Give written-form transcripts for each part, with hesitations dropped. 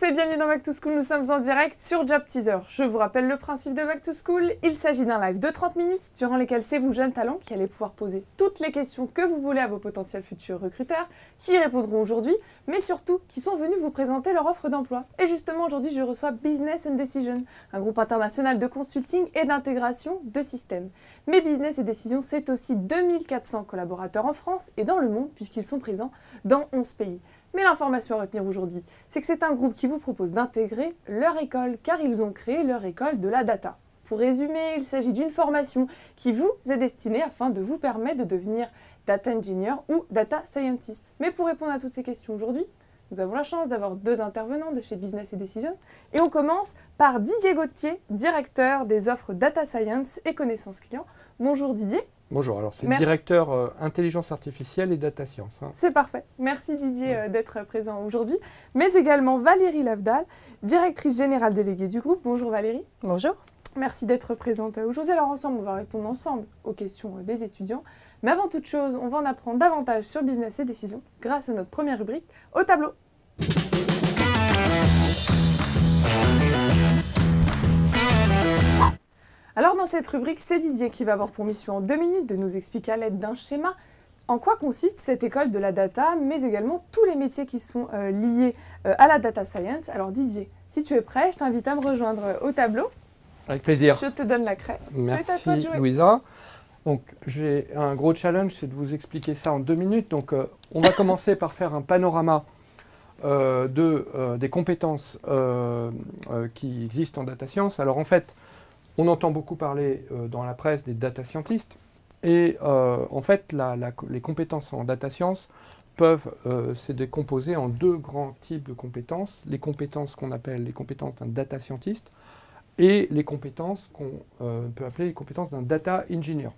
et bienvenue dans Back to School, nous sommes en direct sur Job Teaser. Je vous rappelle le principe de Back to School, il s'agit d'un live de 30 minutes durant lesquels c'est vous jeunes talents qui allez pouvoir poser toutes les questions que vous voulez à vos potentiels futurs recruteurs, qui y répondront aujourd'hui, mais surtout qui sont venus vous présenter leur offre d'emploi. Et justement aujourd'hui je reçois Business and Decision, un groupe international de consulting et d'intégration de systèmes. Mais Business et Decision c'est aussi 2400 collaborateurs en France et dans le monde puisqu'ils sont présents dans 11 pays. Mais l'information à retenir aujourd'hui, c'est que c'est un groupe qui vous propose d'intégrer leur école, car ils ont créé leur école de la data. Pour résumer, il s'agit d'une formation qui vous est destinée afin de vous permettre de devenir data engineer ou data scientist. Mais pour répondre à toutes ces questions aujourd'hui, nous avons la chance d'avoir deux intervenants de chez Business et Decision. Et on commence par Didier Gauthier, directeur des offres Data Science et Connaissances Clients. Bonjour Didier. Bonjour, alors c'est le directeur intelligence artificielle et data science. C'est parfait. Merci Didier d'être présent aujourd'hui. Mais également Valérie Lavdal, directrice générale déléguée du groupe. Bonjour Valérie. Bonjour. Merci d'être présente aujourd'hui. Alors ensemble, on va répondre ensemble aux questions des étudiants. Mais avant toute chose, on va en apprendre davantage sur Business et Décision grâce à notre première rubrique, Au tableau. Alors dans cette rubrique, c'est Didier qui va avoir pour mission en 2 minutes de nous expliquer à l'aide d'un schéma en quoi consiste cette école de la data, mais également tous les métiers qui sont liés à la data science. Alors Didier, si tu es prêt, je t'invite à me rejoindre au tableau. Avec plaisir. Je te donne la craie. Merci c'est à toi de jouer. Louisa. Donc j'ai un gros challenge, c'est de vous expliquer ça en 2 minutes. Donc on va commencer par faire un panorama des compétences qui existent en data science. Alors en fait, on entend beaucoup parler dans la presse des data scientists et en fait les compétences en data science peuvent se décomposer en 2 grands types de compétences. Les compétences qu'on appelle les compétences d'un data scientist et les compétences qu'on peut appeler les compétences d'un data engineer.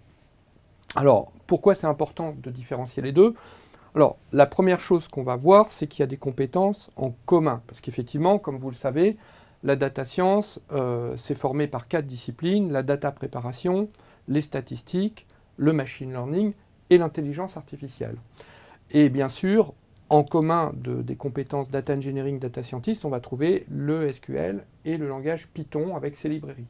Alors pourquoi c'est important de différencier les deux ? Alors la première chose qu'on va voir, c'est qu'il y a des compétences en commun parce qu'effectivement, comme vous le savez, la data science, c'est formé par 4 disciplines, la data préparation, les statistiques, le machine learning et l'intelligence artificielle. Et bien sûr, en commun des compétences data engineering, data scientist, on va trouver le SQL et le langage Python avec ses librairies.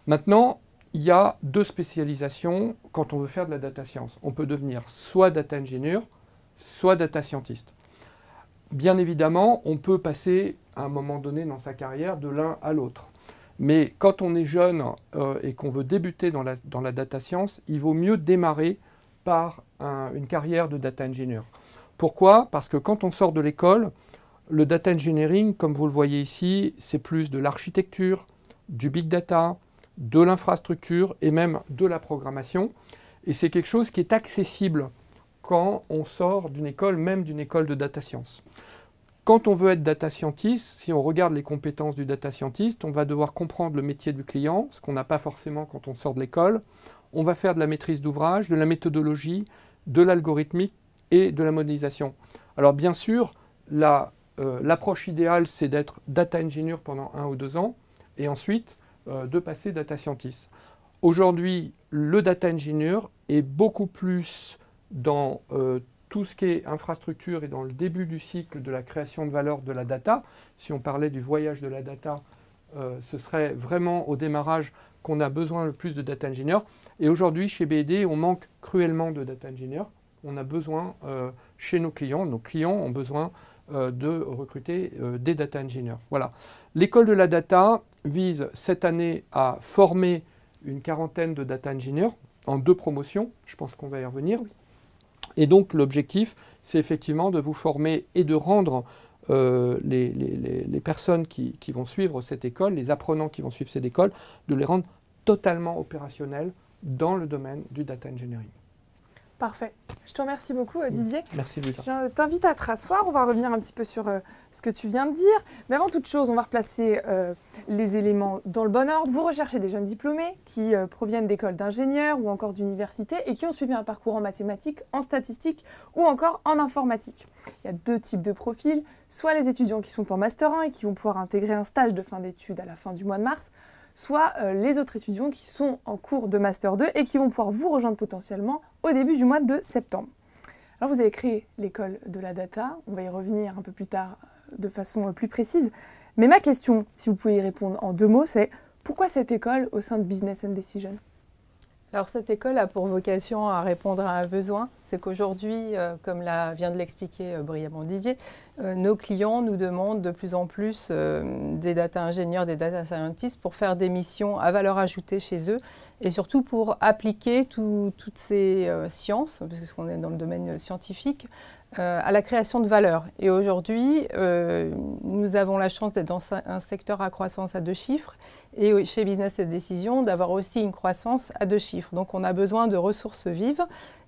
Maintenant, il y a 2 spécialisations quand on veut faire de la data science. On peut devenir soit data engineer, soit data scientist. Bien évidemment, on peut passer à un moment donné dans sa carrière de l'un à l'autre. Mais quand on est jeune et qu'on veut débuter dans la data science, il vaut mieux démarrer par une carrière de data engineer. Pourquoi ? Parce que quand on sort de l'école, le data engineering, comme vous le voyez ici, c'est plus de l'architecture, du big data, de l'infrastructure et même de la programmation. Et c'est quelque chose qui est accessible quand on sort d'une école, même d'une école de data science. Quand on veut être data scientist, si on regarde les compétences du data scientist, on va devoir comprendre le métier du client, ce qu'on n'a pas forcément quand on sort de l'école. On va faire de la maîtrise d'ouvrage, de la méthodologie, de l'algorithmique et de la modélisation. Alors bien sûr, l'approche idéale, c'est d'être data engineer pendant 1 ou 2 ans et ensuite de passer data scientist. Aujourd'hui, le data engineer est beaucoup plus dans tout ce qui est infrastructure et dans le début du cycle de la création de valeur de la data. Si on parlait du voyage de la data, ce serait vraiment au démarrage qu'on a besoin le plus de data engineers. Et aujourd'hui, chez BD, on manque cruellement de data engineers. On a besoin, chez nos clients ont besoin de recruter des data engineers. Voilà. L'école de la data vise cette année à former une 40aine de data engineers en 2 promotions. Je pense qu'on va y revenir. Et donc l'objectif, c'est effectivement de vous former et de rendre les personnes qui vont suivre cette école, les apprenants qui vont suivre cette école, de les rendre totalement opérationnels dans le domaine du data engineering. Parfait. Je te remercie beaucoup Didier. Merci Louisa. Je t'invite à te rasseoir, on va revenir un petit peu sur ce que tu viens de dire. Mais avant toute chose, on va replacer les éléments dans le bon ordre. Vous recherchez des jeunes diplômés qui proviennent d'écoles d'ingénieurs ou encore d'universités et qui ont suivi un parcours en mathématiques, en statistiques ou encore en informatique. Il y a 2 types de profils, soit les étudiants qui sont en Master 1 et qui vont pouvoir intégrer un stage de fin d'études à la fin du mois de mars, soit les autres étudiants qui sont en cours de Master 2 et qui vont pouvoir vous rejoindre potentiellement au début du mois de septembre. Alors vous avez créé l'école de la data, on va y revenir un peu plus tard de façon plus précise. Mais ma question, si vous pouvez y répondre en 2 mots, c'est pourquoi cette école au sein de Business and Decision? Alors cette école a pour vocation à répondre à un besoin. C'est qu'aujourd'hui, comme vient de l'expliquer brillamment Didier, nos clients nous demandent de plus en plus des data ingénieurs, des data scientists pour faire des missions à valeur ajoutée chez eux et surtout pour appliquer toutes ces sciences, parce qu'on est dans le domaine scientifique, à la création de valeur. Et aujourd'hui, nous avons la chance d'être dans un secteur à croissance à 2 chiffres et chez Business et Décision d'avoir aussi une croissance à 2 chiffres. Donc on a besoin de ressources vives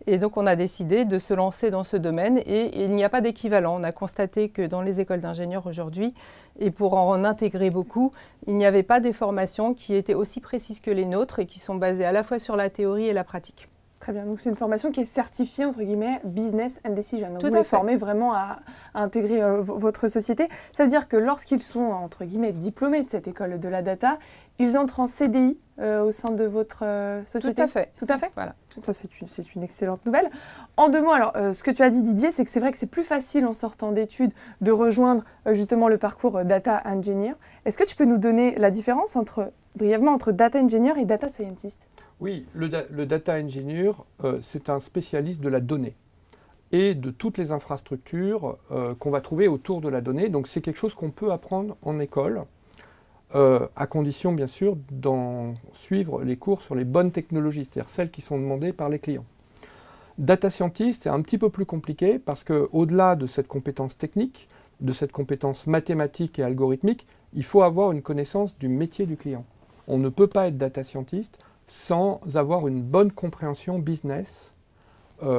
et donc on a décidé de se lancer dans ce domaine et il n'y a pas d'équivalent. On a constaté que dans les écoles d'ingénieurs aujourd'hui, et pour en intégrer beaucoup, il n'y avait pas des formations qui étaient aussi précises que les nôtres et qui sont basées à la fois sur la théorie et la pratique. Très bien, donc c'est une formation qui est certifiée, entre guillemets, Business and Decision. Donc Tout vous à les fait. formez vraiment à intégrer votre société. Ça veut dire que lorsqu'ils sont, entre guillemets, diplômés de cette école de la data, ils entrent en CDI au sein de votre société? Tout à fait. Tout à fait. Voilà. Ça, c'est une excellente nouvelle. En 2 mots, alors, ce que tu as dit, Didier, c'est que c'est vrai que c'est plus facile en sortant d'études de rejoindre justement le parcours Data Engineer. Est-ce que tu peux nous donner la différence brièvement entre Data Engineer et Data Scientist? Oui, le data engineer, c'est un spécialiste de la donnée et de toutes les infrastructures qu'on va trouver autour de la donnée. Donc c'est quelque chose qu'on peut apprendre en école, à condition bien sûr d'en suivre les cours sur les bonnes technologies, c'est-à-dire celles qui sont demandées par les clients. Data scientist, c'est un petit peu plus compliqué parce qu'au-delà de cette compétence technique, de cette compétence mathématique et algorithmique, il faut avoir une connaissance du métier du client. On ne peut pas être data scientist sans avoir une bonne compréhension business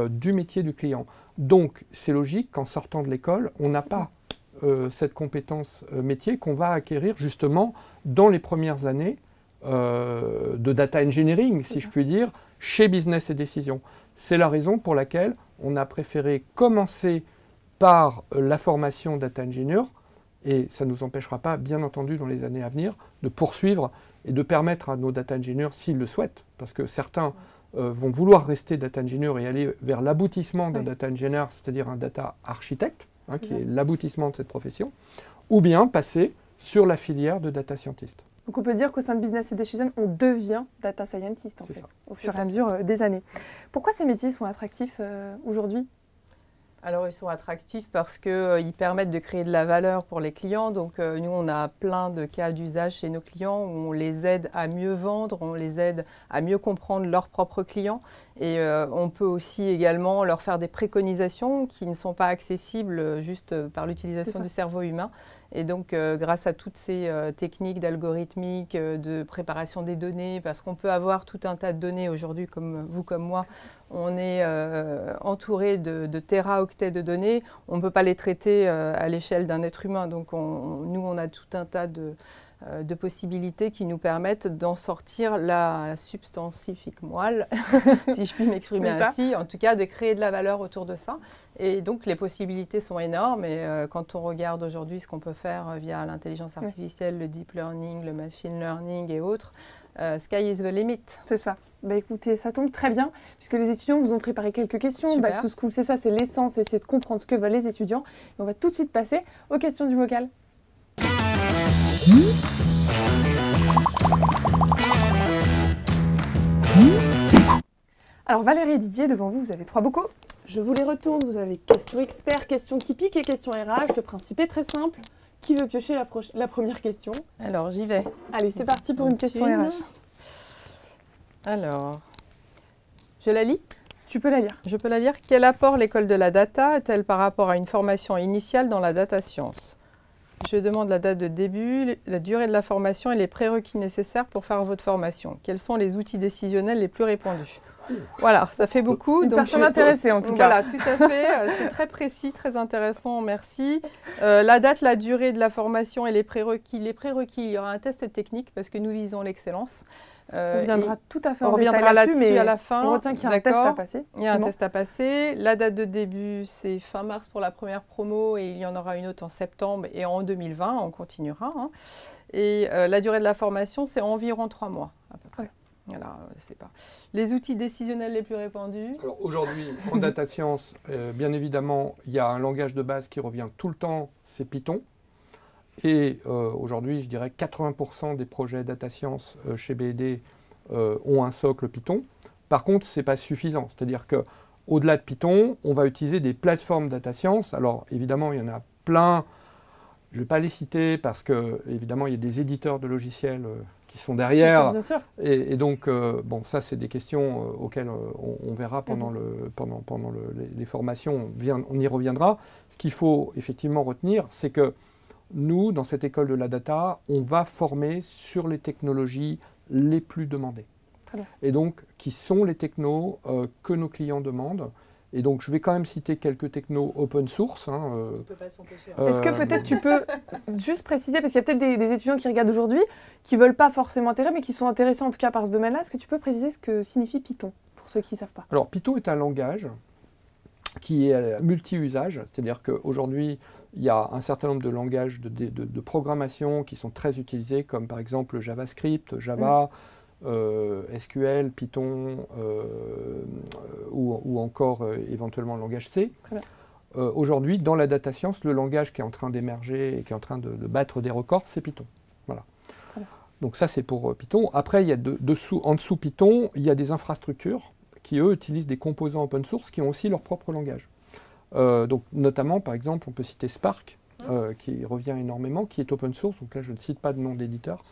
du métier du client. Donc, c'est logique qu'en sortant de l'école, on n'a pas cette compétence métier qu'on va acquérir justement dans les premières années de data engineering, si je puis dire, chez Business et Décision. C'est la raison pour laquelle on a préféré commencer par la formation data engineer, et ça ne nous empêchera pas, bien entendu, dans les années à venir, de poursuivre et de permettre à nos data engineers, s'ils le souhaitent, parce que certains vont vouloir rester data engineer et aller vers l'aboutissement d'un data engineer, c'est-à-dire un data architecte, qui est l'aboutissement de cette profession, ou bien passer sur la filière de data scientist. Donc on peut dire qu'au sein de Business et Decision, on devient data scientist en fait, au fur et à mesure des années. Pourquoi ces métiers sont attractifs aujourd'hui? Alors, ils sont attractifs parce qu'ils permettent de créer de la valeur pour les clients. Donc, nous, on a plein de cas d'usage chez nos clients où on les aide à mieux vendre, on les aide à mieux comprendre leurs propres clients. Et on peut aussi également leur faire des préconisations qui ne sont pas accessibles juste par l'utilisation du cerveau humain. Et donc, grâce à toutes ces techniques d'algorithmique, de préparation des données, parce qu'on peut avoir tout un tas de données aujourd'hui, comme vous, comme moi, on est entouré de téraoctets de données, on ne peut pas les traiter à l'échelle d'un être humain. Donc, nous, on a tout un tas de possibilités qui nous permettent d'en sortir la substantifique moelle, si je puis m'exprimer ainsi, en tout cas de créer de la valeur autour de ça. Et donc les possibilités sont énormes et quand on regarde aujourd'hui ce qu'on peut faire via l'intelligence artificielle, le deep learning, le machine learning et autres, sky is the limit. C'est ça. Bah écoutez, ça tombe très bien, puisque les étudiants vous ont préparé quelques questions. Super. Back to School, c'est ça, c'est l'essence, essayer de comprendre ce que veulent les étudiants. Et on va tout de suite passer aux questions du vocal. Alors Valérie et Didier, devant vous, vous avez 3 bocaux. Je vous les retourne. Vous avez question expert, question qui pique et question RH. Le principe est très simple. Qui veut piocher la première question? Alors j'y vais. Allez, c'est parti pour une question RH. Alors, je la lis? Tu peux la lire. Je peux la lire. Quel apport l'école de la data a-t-elle par rapport à une formation initiale dans la data science? Je demande la date de début, la durée de la formation et les prérequis nécessaires pour faire votre formation. Quels sont les outils décisionnels les plus répandus? Voilà, ça fait beaucoup. Une personne intéressée en tout cas. Voilà, tout à fait. C'est très précis, très intéressant, merci. La date, la durée de la formation et les prérequis. Les prérequis, il y aura un test technique parce que nous visons l'excellence. On reviendra tout à fait on en détail reviendra là-dessus à la fin. On retient qu'il y a un test à passer. Il y a un test à passer. La date de début, c'est fin mars pour la première promo et il y en aura une autre en septembre et en 2020, on continuera. Et la durée de la formation, c'est environ 3 mois à peu près. Voilà, c'est pas. Les outils décisionnels les plus répandus. Alors aujourd'hui, en data science, bien évidemment, il y a un langage de base qui revient tout le temps, c'est Python. Et aujourd'hui, je dirais 80% des projets data science chez BD ont un socle Python. Par contre, ce n'est pas suffisant. C'est-à-dire qu'au-delà de Python, on va utiliser des plateformes data science. Alors, évidemment, il y en a plein. Je ne vais pas les citer parce que, évidemment, il y a des éditeurs de logiciels qui sont derrière. Bien sûr. Et donc, bon, ça, c'est des questions auxquelles on verra pendant, les formations. On y reviendra. Ce qu'il faut effectivement retenir, c'est que nous, dans cette école de la data, on va former sur les technologies les plus demandées. Très bien. Et donc, qui sont les technos que nos clients demandent. Et donc, je vais quand même citer quelques technos open source. On ne peut pas s'empêcher. Est-ce que peut-être tu peux juste préciser, parce qu'il y a peut-être des étudiants qui regardent aujourd'hui, qui ne veulent pas forcément intégrer, mais qui sont intéressés en tout cas par ce domaine-là. Est-ce que tu peux préciser ce que signifie Python, pour ceux qui ne savent pas? Alors, Python est un langage qui est multi-usage. C'est-à-dire qu'aujourd'hui, il y a un certain nombre de langages de programmation qui sont très utilisés, comme par exemple JavaScript, Java, SQL, Python ou encore éventuellement le langage C. Aujourd'hui, dans la data science, le langage qui est en train d'émerger et qui est en train de battre des records, c'est Python. Voilà. Donc ça, c'est pour Python. Après, il y a en dessous Python, il y a des infrastructures qui, eux, utilisent des composants open source qui ont aussi leur propre langage. Donc, notamment, par exemple, on peut citer Spark, qui revient énormément, qui est open source, donc là je ne cite pas de nom d'éditeur,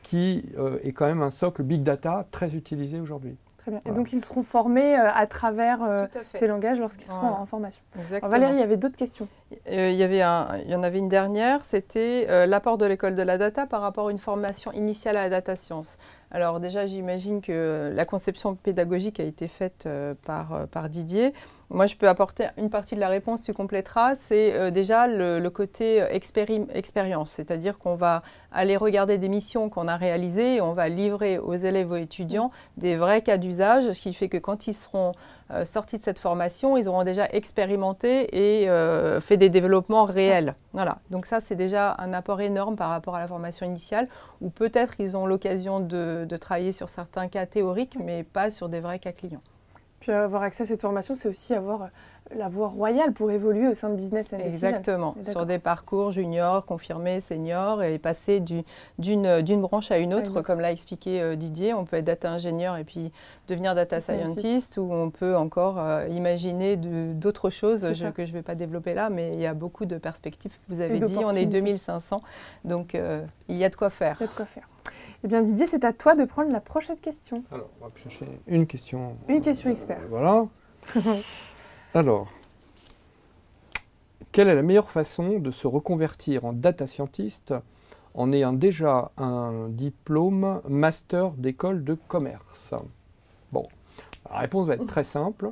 qui est quand même un socle big data très utilisé aujourd'hui. Très bien. Voilà. Et donc ils seront formés à travers ces langages lorsqu'ils seront en formation. Alors, Valérie, il y avait d'autres questions. Il y en avait une dernière, c'était l'apport de l'école de la data par rapport à une formation initiale à la data science. Alors déjà, j'imagine que la conception pédagogique a été faite par Didier. Moi, je peux apporter une partie de la réponse, tu compléteras. C'est déjà le côté expérience, c'est-à-dire qu'on va aller regarder des missions qu'on a réalisées et on va livrer aux élèves, aux étudiants des vrais cas d'usage, ce qui fait que quand ils seront sortis de cette formation, ils auront déjà expérimenté et fait des développements réels. Voilà. Donc ça, c'est déjà un apport énorme par rapport à la formation initiale, où peut-être ils ont l'occasion de travailler sur certains cas théoriques, mais pas sur des vrais cas clients. Puis avoir accès à cette formation, c'est aussi avoir la voie royale pour évoluer au sein de Business and Decision. Exactement, sur des parcours juniors, confirmés, seniors, et passer d'une branche à une autre, comme l'a expliqué Didier. On peut être data ingénieur et puis devenir data scientist, ou on peut encore imaginer d'autres choses que je ne vais pas développer là, mais il y a beaucoup de perspectives. Vous avez dit, on est 2500, donc il y a de quoi faire. Il y a de quoi faire. Eh bien Didier, c'est à toi de prendre la prochaine question. Alors, on va piocher une question. Une question expert. Voilà. Alors, quelle est la meilleure façon de se reconvertir en data scientist en ayant déjà un diplôme master d'école de commerce? Bon, la réponse va être très simple.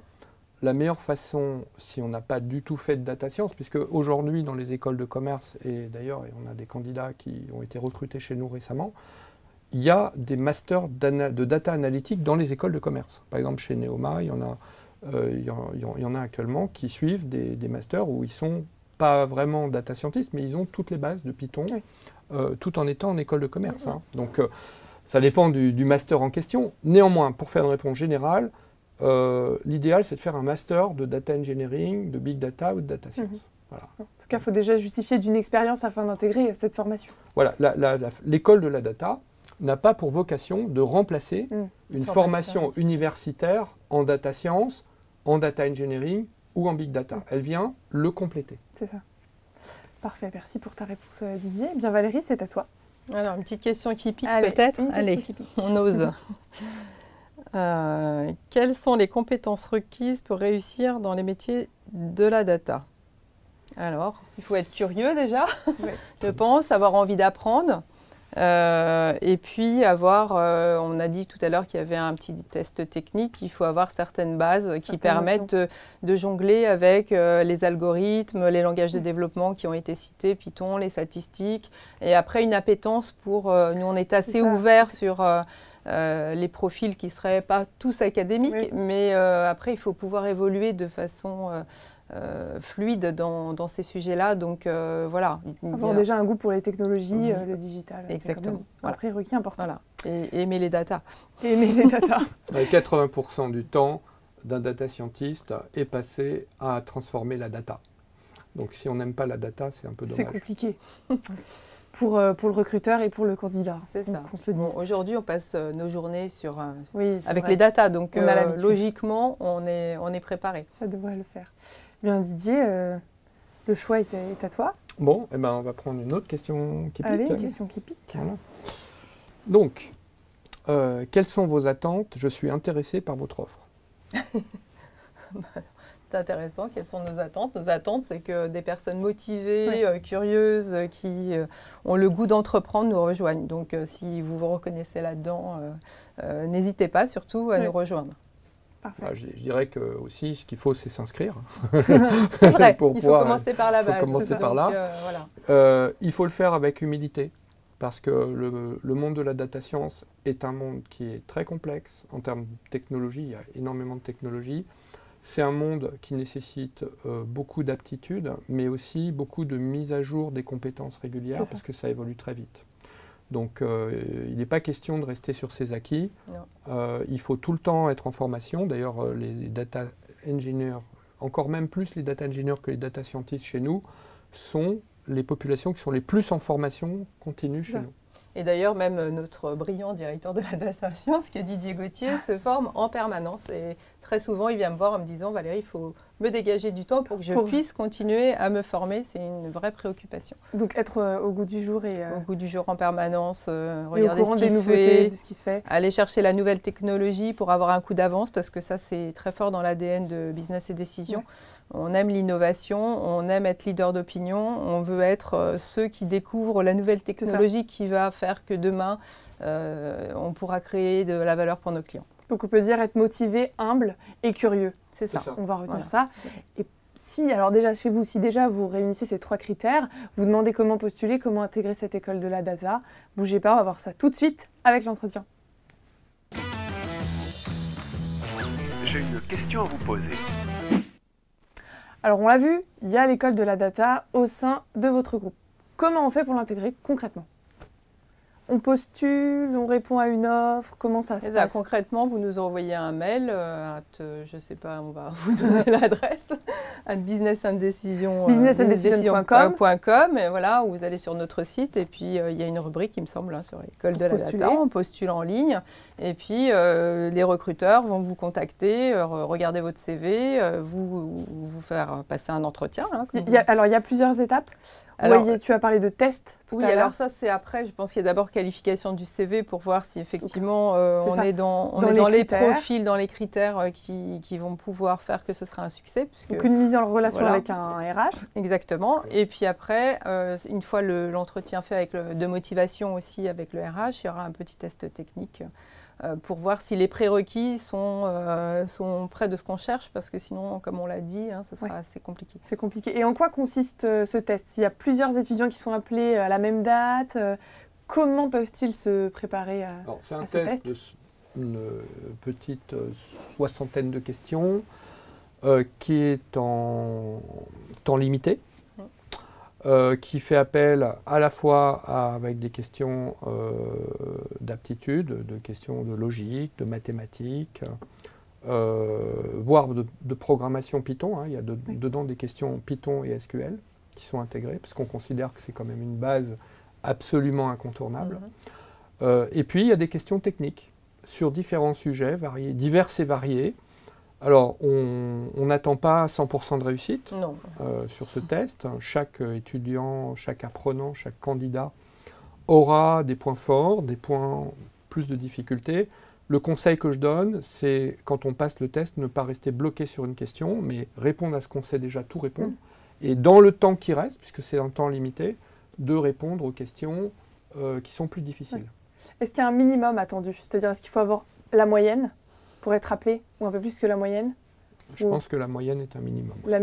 La meilleure façon, si on n'a pas du tout fait de data science, puisque aujourd'hui dans les écoles de commerce, et d'ailleurs on a des candidats qui ont été recrutés chez nous récemment, il y a des masters de data analytique dans les écoles de commerce. Par exemple, chez Neoma, il y en a actuellement qui suivent des masters où ils ne sont pas vraiment data scientists, mais ils ont toutes les bases de Python, tout en étant en école de commerce. Hein. Donc, ça dépend du master en question. Néanmoins, pour faire une réponse générale, l'idéal, c'est de faire un master de data engineering, de big data ou de data science. Voilà. En tout cas, il faut déjà justifier d'une expérience afin d'intégrer cette formation. Voilà, l'école de la data n'a pas pour vocation de remplacer une formation universitaire en data science, en data engineering ou en big data. Elle vient le compléter. C'est ça. Parfait, merci pour ta réponse Didier. Eh bien Valérie, c'est à toi. Alors, une petite question qui pique peut-être. Allez, on ose. Quelles sont les compétences requises pour réussir dans les métiers de la data? Alors, il faut être curieux déjà, je pense, avoir envie d'apprendre. Et puis avoir, on a dit tout à l'heure qu'il y avait un petit test technique, il faut avoir certaines bases qui permettent de jongler avec les algorithmes, les langages de développement qui ont été cités, Python, les statistiques, et après une appétence pour, nous on est assez ouverts sur les profils qui ne seraient pas tous académiques, mais après il faut pouvoir évoluer de façon fluide dans ces sujets-là. Donc voilà. Avoir déjà un goût pour les technologies, le digital. Exactement. Un prérequis important. Voilà. Et aimer les datas. Aimer les datas. 80% du temps d'un data scientist est passé à transformer la data. Donc si on n'aime pas la data, c'est un peu C'est dommage. compliqué pour le recruteur et pour le candidat. C'est ça. Donc, on se le dit. Bon, aujourd'hui, on passe nos journées Oui, c'est avec vrai. les datas, donc On a l'habitude. logiquement, on est préparé. Ça devrait le faire. Bien Didier, le choix est à toi. Bon, eh ben, on va prendre une autre question qui pique. Allez, une question qui pique. Voilà. Donc, quelles sont vos attentes? Je suis intéressé par votre offre. C'est intéressant. Quelles sont nos attentes? Nos attentes, c'est que des personnes motivées, Oui. curieuses, qui ont le goût d'entreprendre nous rejoignent. Donc, si vous vous reconnaissez là-dedans, n'hésitez pas surtout à Oui. nous rejoindre. Parfait. Je dirais que aussi, ce qu'il faut, c'est s'inscrire. C'est vrai, Pour il faut pouvoir- commencer par la faut base. commencer Donc, par là. voilà. Il faut le faire avec humilité, parce que le monde de la data science est un monde qui est très complexe en termes de technologie. Il y a énormément de technologies. C'est un monde qui nécessite beaucoup d'aptitudes, mais aussi beaucoup de mise à jour des compétences régulières, C'est ça. parce que ça évolue très vite. Donc, il n'est pas question de rester sur ses acquis. Il faut tout le temps être en formation. D'ailleurs, les data engineers, encore même plus les data engineers que les data scientists chez nous, sont les populations qui sont les plus en formation continue chez Ça. nous. Et d'ailleurs, même notre brillant directeur de la data science, qui est Didier Gauthier, se forme en permanence. Et très souvent, il vient me voir en me disant « Valérie, il faut me dégager du temps pour que je puisse continuer à me former. » C'est une vraie préoccupation. Donc être au goût du jour et Au goût du jour en permanence, au regarder courant ce des qui se nouveautés, fait, de ce qui se fait. aller chercher la nouvelle technologie pour avoir un coup d'avance, parce que ça, c'est très fort dans l'ADN de Business et Décision. Ouais. On aime l'innovation, on aime être leader d'opinion, on veut être ceux qui découvrent la nouvelle technologie qui va faire que demain, on pourra créer de la valeur pour nos clients. Donc on peut dire être motivé, humble et curieux. C'est ça. ça. On va retenir Voilà. ça. Et si, alors déjà chez vous, si déjà vous réunissez ces 3 critères, vous demandez comment postuler, comment intégrer cette école de la data, bougez pas, on va voir ça tout de suite avec l'entretien. J'ai une question à vous poser. Alors on l'a vu, il y a l'école de la data au sein de votre groupe. Comment on fait pour l'intégrer concrètement? On postule, on répond à une offre, comment ça se C'est ça. passe? Concrètement, vous nous envoyez un mail, je ne sais pas, on va vous donner l'adresse, à businessandecision.com, et voilà, où vous allez sur notre site, et puis il y a une rubrique, il me semble, hein, sur l'école de la data, on postule en ligne, et puis les recruteurs vont vous contacter, regarder votre CV, vous faire passer un entretien. Hein, Alors il y a plusieurs étapes. Alors, oui, tu as parlé de tests tout à l'heure. Alors ça c'est après, je pense qu'il y a d'abord qualification du CV pour voir si effectivement on est dans les profils, dans les critères qui vont pouvoir faire que ce sera un succès. Donc une mise en relation avec un RH. Exactement. Et puis après, une fois l'entretien fait avec de motivation aussi avec le RH, il y aura un petit test technique pour voir si les prérequis sont près de ce qu'on cherche, parce que sinon, comme on l'a dit, hein, ce sera assez compliqué. C'est compliqué. Et en quoi consiste ce test? Il y a plusieurs étudiants qui sont appelés à la même date. Comment peuvent-ils se préparer à C'est un ce test d'une petite soixantaine de questions qui est en temps limité. Qui fait appel à la fois avec des questions d'aptitude, de questions de logique, de mathématiques, voire de programmation Python. Hein. Il y a dedans des questions Python et SQL qui sont intégrées, parce qu'on considère que c'est quand même une base absolument incontournable. Et puis, il y a des questions techniques sur différents sujets divers et variés. Alors, on n'attend pas 100% de réussite sur ce test. Chaque étudiant, chaque apprenant, chaque candidat aura des points forts, des points plus de difficultés. Le conseil que je donne, c'est quand on passe le test, ne pas rester bloqué sur une question, mais répondre à ce qu'on sait déjà, tout répondre. Et dans le temps qui reste, puisque c'est un temps limité, de répondre aux questions qui sont plus difficiles. Est-ce qu'il y a un minimum attendu? C'est-à-dire, est-ce qu'il faut avoir la moyenne pour être appelé, ou un peu plus que la moyenne? Je pense que la moyenne est un minimum. La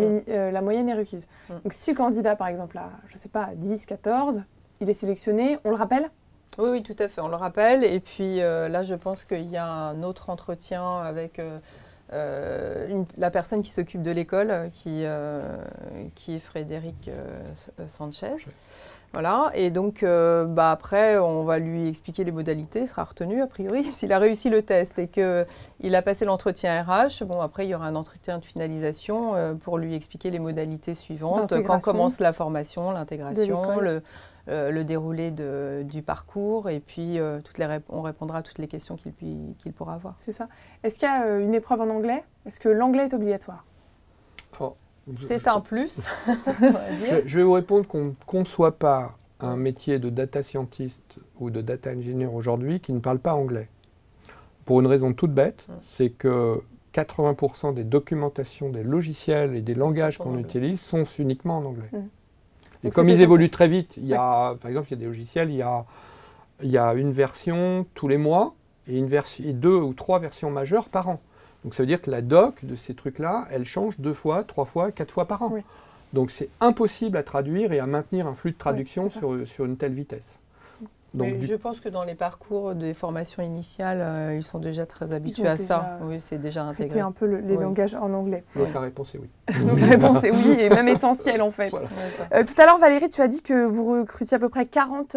moyenne est requise. Donc si le candidat, par exemple, a, je ne sais pas, 10, 14, il est sélectionné, on le rappelle? Oui, tout à fait, on le rappelle. Et puis là, je pense qu'il y a un autre entretien avec la personne qui s'occupe de l'école, qui est Frédéric Sanchez. Voilà, et donc après, on va lui expliquer les modalités, il sera retenu a priori. S'il a réussi le test et qu'il a passé l'entretien RH, bon, après il y aura un entretien de finalisation pour lui expliquer les modalités suivantes, quand commence la formation, l'intégration, le déroulé du parcours, et puis on répondra à toutes les questions qu'il pourra avoir. C'est ça. Est-ce qu'il y a une épreuve en anglais? Est-ce que l'anglais est obligatoire? C'est un plus. Je vais vous répondre qu'on ne conçoit pas un métier de data scientist ou de data engineer aujourd'hui qui ne parle pas anglais. Pour une raison toute bête, c'est que 80% des documentations des logiciels et des langages qu'on utilise sont uniquement en anglais. Et comme ils évoluent très vite, par exemple, il y a des logiciels, il y a une version tous les mois et 2 ou 3 versions majeures par an. Donc ça veut dire que la doc de ces trucs-là, elle change 2 fois, 3 fois, 4 fois par an. Oui. Donc c'est impossible à traduire et à maintenir un flux de traduction sur une telle vitesse. Donc, je pense que dans les parcours des formations initiales, ils sont déjà très habitués à ça. Oui, c'est déjà intégré. C'était un peu les langages en anglais. Donc la réponse est oui. Donc la réponse est oui, et même essentielle en fait. Voilà. Tout à l'heure, Valérie, tu as dit que vous recrutiez à peu près 40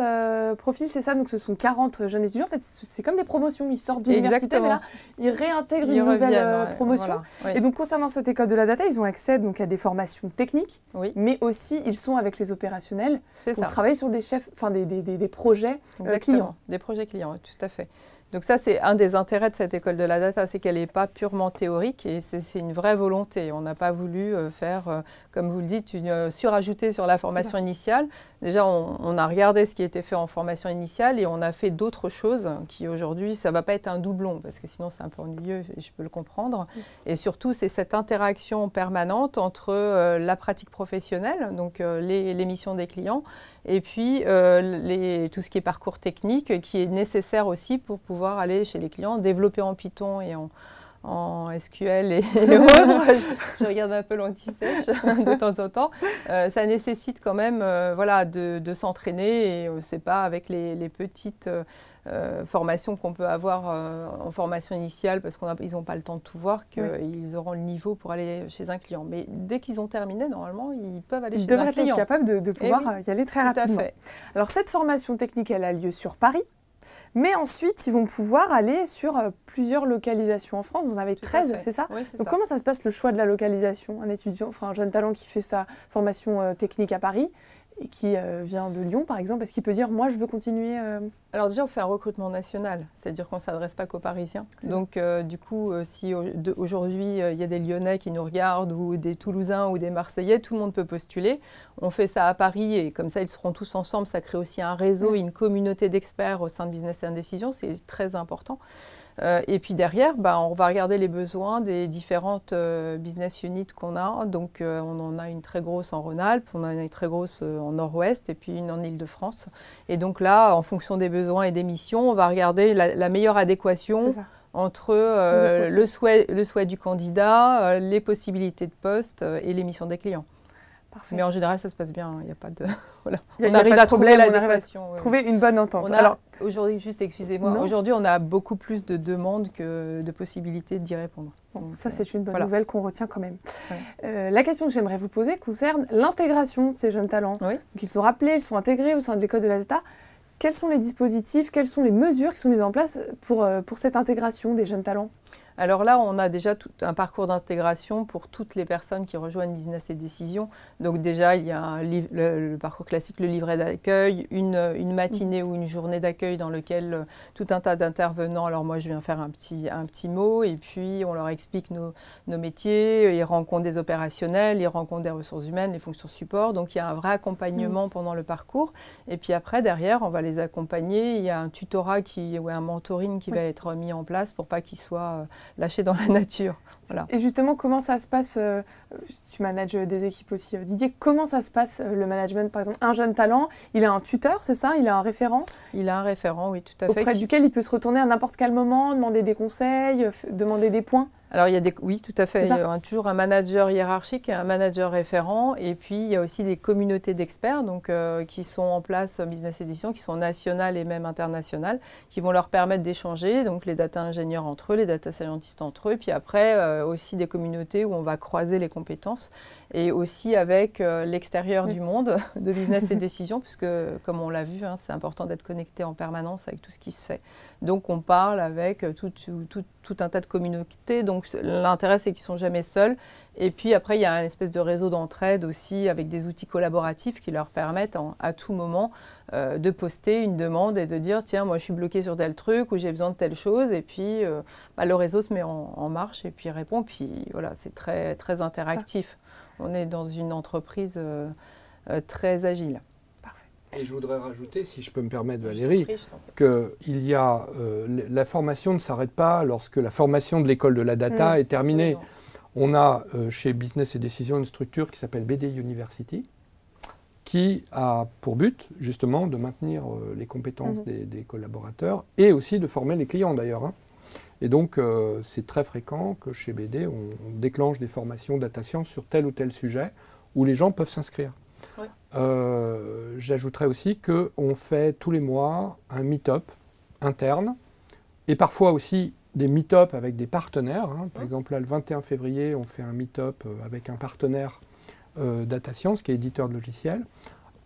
profils, c'est ça? Donc ce sont 40 jeunes étudiants. En fait, c'est comme des promotions. Ils sortent d'université, mais là, ils réintègrent une nouvelle promotion. Voilà. Et donc concernant cette école de la data, ils ont accès donc, à des formations techniques, mais aussi ils sont avec les opérationnels pour travailler sur des projets. Clients. Des projets clients, tout à fait. Donc ça, c'est un des intérêts de cette école de la data, c'est qu'elle n'est pas purement théorique et c'est une vraie volonté. On n'a pas voulu faire, comme vous le dites, surajouter sur la formation initiale. Déjà, on a regardé ce qui était fait en formation initiale et on a fait d'autres choses qui aujourd'hui, ça ne va pas être un doublon parce que sinon c'est un peu ennuyeux et je peux le comprendre. Et surtout, c'est cette interaction permanente entre la pratique professionnelle, donc les missions des clients, et puis tout ce qui est parcours technique qui est nécessaire aussi pour pouvoir aller chez les clients, développer en Python et en SQL et autres. Je regarde un peu l'anti-sèche de temps en temps. Ça nécessite quand même de s'entraîner et c'est pas avec les petites formations qu'on peut avoir en formation initiale parce qu'ils n'ont pas le temps de tout voir qu'ils auront le niveau pour aller chez un client. Mais dès qu'ils ont terminé, normalement, ils peuvent aller chez un client. Ils devraient être capables de pouvoir y aller très rapidement. Tout à fait. Alors cette formation technique, elle a lieu sur Paris. Mais ensuite, ils vont pouvoir aller sur plusieurs localisations en France. Vous en avez 13, c'est ça? Oui, c'est Donc ça. Comment ça se passe le choix de la localisation? Un étudiant, un jeune talent qui fait sa formation technique à Paris et qui vient de Lyon, par exemple, est-ce qu'il peut dire « moi, je veux continuer Alors déjà, on fait un recrutement national, c'est-à-dire qu'on ne s'adresse pas qu'aux Parisiens. Donc du coup, si aujourd'hui, il y a des Lyonnais qui nous regardent, ou des Toulousains, ou des Marseillais, tout le monde peut postuler. On fait ça à Paris, et comme ça, ils seront tous ensemble. Ça crée aussi un réseau et une communauté d'experts au sein de Business & Décision, c'est très important. Et puis derrière, on va regarder les besoins des différentes business units qu'on a. Donc on en a une très grosse en Rhône-Alpes, on en a une très grosse en Nord-Ouest et puis une en Île-de-France. Et donc là, en fonction des besoins et des missions, on va regarder la meilleure adéquation entre le souhait du candidat, les possibilités de poste et les missions des clients. Parfait. Mais en général, ça se passe bien, il n'y a pas de... Voilà. On arrive à trouver l'adéquation. Trouver une bonne entente. Aujourd'hui, juste excusez-moi, aujourd'hui on a beaucoup plus de demandes que de possibilités d'y répondre. Bon, donc, ça c'est une bonne nouvelle qu'on retient quand même. La question que j'aimerais vous poser concerne l'intégration de ces jeunes talents. Donc, ils sont rappelés, ils sont intégrés au sein de l'école de la data. Quels sont les dispositifs, quelles sont les mesures qui sont mises en place pour cette intégration des jeunes talents ? Alors là, on a déjà tout un parcours d'intégration pour toutes les personnes qui rejoignent Business & Décision. Donc déjà, il y a le parcours classique, le livret d'accueil, une matinée ou une journée d'accueil dans lequel tout un tas d'intervenants, alors moi je viens faire un petit mot et puis on leur explique nos métiers, ils rencontrent des opérationnels, ils rencontrent des ressources humaines, les fonctions support. Donc il y a un vrai accompagnement pendant le parcours. Et puis après, derrière, on va les accompagner. Il y a un tutorat ou un mentoring qui va être mis en place pour pas qu'ils soient lâchés dans la nature. Voilà. Et justement, comment ça se passe tu manages des équipes aussi, Didier. Comment ça se passe le management? Par exemple, un jeune talent, il a un tuteur, c'est ça? Il a un référent? Il a un référent, oui, tout à fait. Auprès duquel il peut se retourner à n'importe quel moment, demander des conseils, demander des points? Alors, oui, tout à fait. Il y a toujours un manager hiérarchique et un manager référent. Et puis, il y a aussi des communautés d'experts qui sont en place Business & Décision, qui sont nationales et même internationales, qui vont leur permettre d'échanger, donc les data ingénieurs entre eux, les data scientists entre eux. Puis après, aussi des communautés où on va croiser les compétences et aussi avec l'extérieur du monde de business et décision, puisque comme on l'a vu, hein, c'est important d'être connecté en permanence avec tout ce qui se fait. Donc on parle avec tout un tas de communautés, donc l'intérêt c'est qu'ils ne sont jamais seuls. Et puis après, il y a une espèce de réseau d'entraide aussi avec des outils collaboratifs qui leur permettent à tout moment de poster une demande et de dire « Tiens, moi je suis bloqué sur tel truc ou j'ai besoin de telle chose ». Et puis le réseau se met en marche et puis il répond. Puis voilà, c'est très, très interactif. On est dans une entreprise très agile. Et je voudrais rajouter, si je peux me permettre Valérie, qu'il y a la formation ne s'arrête pas lorsque la formation de l'école de la data est terminée. On a chez Business et Décision une structure qui s'appelle BD University, qui a pour but justement de maintenir les compétences des collaborateurs et aussi de former les clients d'ailleurs. Hein. Et donc c'est très fréquent que chez BD on déclenche des formations data science sur tel ou tel sujet où les gens peuvent s'inscrire. Oui. J'ajouterais aussi qu'on fait tous les mois un meet-up interne et parfois aussi des meet-up avec des partenaires. Hein. Par exemple, là, le 21 février, on fait un meet-up avec un partenaire Data Science qui est éditeur de logiciels.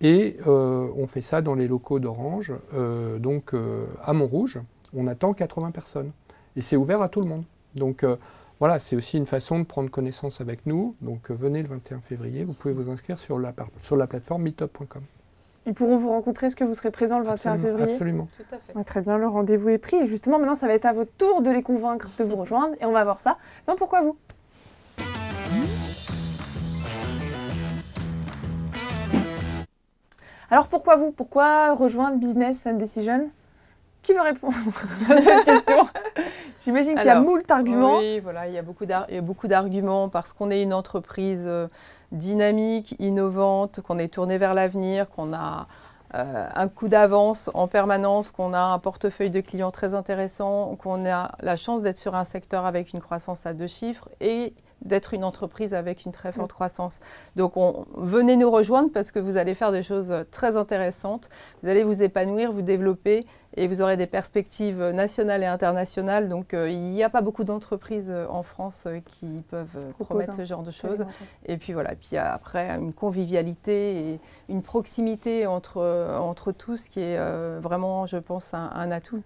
Et on fait ça dans les locaux d'Orange, donc à Montrouge. On attend 80 personnes. Et c'est ouvert à tout le monde. Donc voilà, c'est aussi une façon de prendre connaissance avec nous. Donc venez le 21 février, vous pouvez vous inscrire sur la plateforme meetup.com. Ils pourront vous rencontrer, est-ce que vous serez présent le 21 février? Absolument. Tout à fait. Ouais, très bien, le rendez-vous est pris. Et justement, maintenant, ça va être à votre tour de les convaincre de vous rejoindre. Et on va voir ça. Donc, pourquoi vous? Alors, pourquoi vous? Pourquoi rejoindre Business and Decision? Qui veut répondre à cette question? J'imagine qu'il y a moult arguments. Oui, voilà, il y a beaucoup d'arguments parce qu'on est une entreprise dynamique, innovante, qu'on est tourné vers l'avenir, qu'on a un coup d'avance en permanence, qu'on a un portefeuille de clients très intéressant, qu'on a la chance d'être sur un secteur avec une croissance à 2 chiffres et d'être une entreprise avec une très forte croissance. Donc venez nous rejoindre parce que vous allez faire des choses très intéressantes, vous allez vous épanouir, vous développer et vous aurez des perspectives nationales et internationales. Donc il n'y a pas beaucoup d'entreprises en France qui peuvent promettre ce genre de choses. Et puis voilà, puis après une convivialité et une proximité entre tous qui est vraiment, je pense, un atout.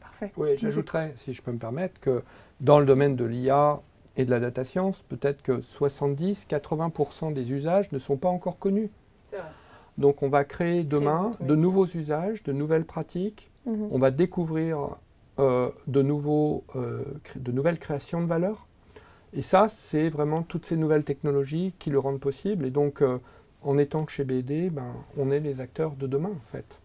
Parfait. Oui, j'ajouterais, si je peux me permettre, que dans le domaine de l'IA et de la data science, peut-être que 70-80% des usages ne sont pas encore connus. C'est vrai. Donc on va créer demain de nouveaux usages, de nouvelles pratiques. On va découvrir de nouvelles créations de valeur. Et ça, c'est vraiment toutes ces nouvelles technologies qui le rendent possible. Et donc, en étant que chez BD, on est les acteurs de demain, en fait.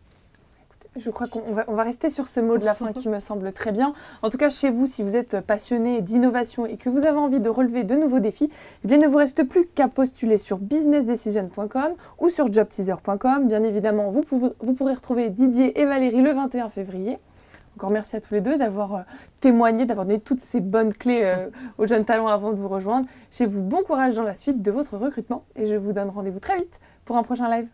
Je crois qu'on va rester sur ce mot de la fin qui me semble très bien. En tout cas, chez vous, si vous êtes passionné d'innovation et que vous avez envie de relever de nouveaux défis, eh bien, il ne vous reste plus qu'à postuler sur businessdecision.com ou sur jobteaser.com. Bien évidemment, vous pourrez retrouver Didier et Valérie le 21 février. Encore merci à tous les deux d'avoir témoigné, d'avoir donné toutes ces bonnes clés aux jeunes talents avant de vous rejoindre. Chez vous, bon courage dans la suite de votre recrutement et je vous donne rendez-vous très vite pour un prochain live.